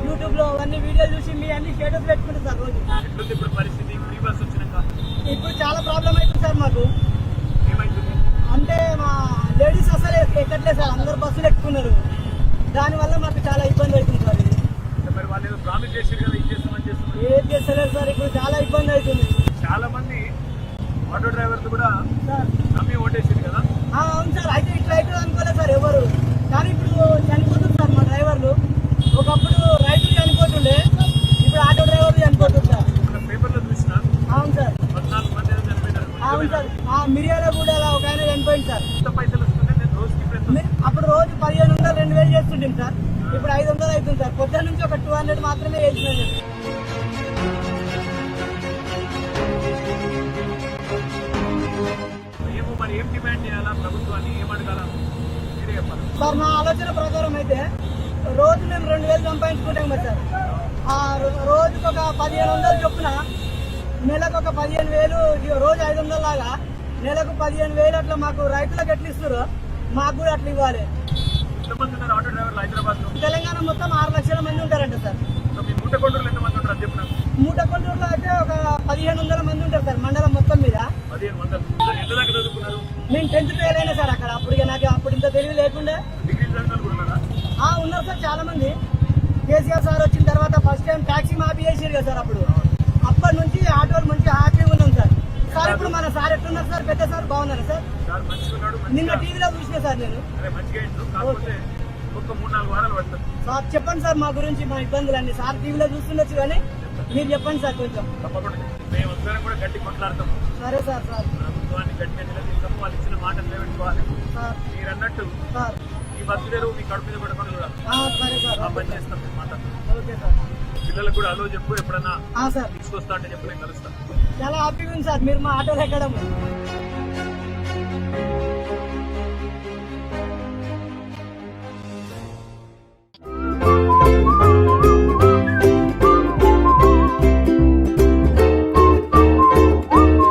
YouTube లో అన్ని వీడియోలు చూసి మీ అన్ని స్టేటస్ పెట్టుకుంటారు సార్ రోజు. ఇప్పుడు పరిస్థితి ఫ్రీ బస్ వచ్చినాక ఇప్పుడు చాలా ప్రాబ్లం అవుతుంది సార్ మాకు. ఏమైతుంది అంటే మా లేడీస్ అసలు ఎక్కట్లేదు సార్, అందరు బస్సులు ఎక్కుతున్నారు. దానివల్ల మాకు చాలా ఇబ్బంది అవుతుంది సార్. ఇది మరి వాళ్ళు ఏదో ప్రామిస్ చేశారు కదా, ఇది చేస్తామని చేస్తున్నారు. ఏం చేస్తలేదు సార్, ఇప్పుడు చాలా ఇబ్బంది అవుతుంది. చాలా మంది ఆటో డ్రైవర్లు కూడా సార్ నమ్మి ఓటేసారు కదా. అవును సార్, అయితే ఇట్లా అవుతుంది అనుకోలేదు సార్ ఎవరు. కానీ ఇప్పుడు చనిపోతుంది సార్ మా డ్రైవర్లు. ఒకప్పుడు రైతులు చనిపోతుండే, ఇప్పుడు ఆటో డ్రైవర్లు చనిపోతుంది సార్. పేపర్లో చూసిన అవును సార్, 14 మంది ఏదో చనిపోయినారు. అవును సార్. మిరియాల కూడా ఒక ఆయన చనిపోయింది సార్. ఎంత పైసలు వస్తుంటే నేను రోజుకి అప్పుడు రోజు 1500 2000 చేస్తుంటాం సార్. ఇప్పుడు 500 అవుతుంది సార్. పొద్దున్న నుంచి ఒక 200 మాత్రమే వేసినాను. ఏమో మరి ఏం డిమాండ్ చేయాలా ప్రభుత్వాన్ని, ఏం అడగాలా మీరే చెప్పాలి సార్. మా ఆలోచన ప్రకారం అయితే రోజు మేము 2000 సంపాదించుకుంటాం కదా సార్. ఆ రోజుకి ఒక 1500 చొప్పున నెలకు ఒక 15000, రోజు 500 లాగా నెలకు 15000 అట్లా మాకు రైతులకు ఎట్లా ఇస్తారు మాకు కూడా అట్లా ఇవ్వాలి. ఎంతమంది ఉన్నారు ఆటో డ్రైవర్లు హైదరాబాద్ లో? తెలంగాణ మొత్తం 6 లక్షల మంది ఉంటారంట సార్. మీ మూటకొండూరులో ఎంతమంది ఉంటారు చెప్పు నాకు. మూటకొండూరులో అయితే ఒక 1500 మంది ఉంటారు సార్ మండలం మొత్తం మీద. 1500. ఎంత దాకా చదువుకున్నారు? నేను 10th ఫెయిల్ అయినా సార్ అక్కడ. అప్పుడు నాకు అప్పుడు ఇంత తెలివి లేకుండా. డిగ్రీ చదివిన కూడా ఉన్నారా? ఉన్నారు సార్ చాలా మంది. కేసీఆర్ సార్ వచ్చిన తర్వాత ఫస్ట్ టైం ట్యాక్సీ మాఫీ చేసారు కదా సార్. అప్పటి నుంచి ఆటోలు మంచి హ్యాపీగా ఉన్నాం సార్. సార్ ఇప్పుడు మన సార్ ఎట్లున్నారు సార్? పెద్ద సార్ బాగున్నారు సార్. సార్ మంచిగా ఉన్నాడు. నిన్న టీవీలో చూసిన సార్ నేను. మంచిగా అయిండు, కాకపోతే ఒక 3-4 వారాలు పడుతుంది. సార్ చెప్పండి సార్ మా గురించి, మా ఇబ్బందులన్నీ. సార్ టీవీలో చూస్తుండొచ్చు కానీ మీరు చెప్పండి సార్ కొంచెం. తప్పకుండా మేము అందరం కూడా గట్టి కొట్లాడతాం. సరే సార్. సార్ ప్రభుత్వాన్ని గట్టిగా నిలదీస్తాము, వాళ్ళు ఇచ్చిన మాటలు నిలబెట్టుకోవాలి. సార్ మీరు అన్నట్టు సార్ ఈ బస్సులేరు మీ కడుపు మీద పడకుండా కూడా సరే సార్. ఆ పని చేస్తాం. మాట ఓకే సార్. పిల్లలకు కూడా అలో చెప్పు, ఎప్పుడన్నా సార్ తీసుకొస్తా అంటే చెప్పు, నేను కలుస్తాను. చాలా హ్యాపీగా ఉంది సార్ మీరు మా ఆటోలో ఎక్కడం.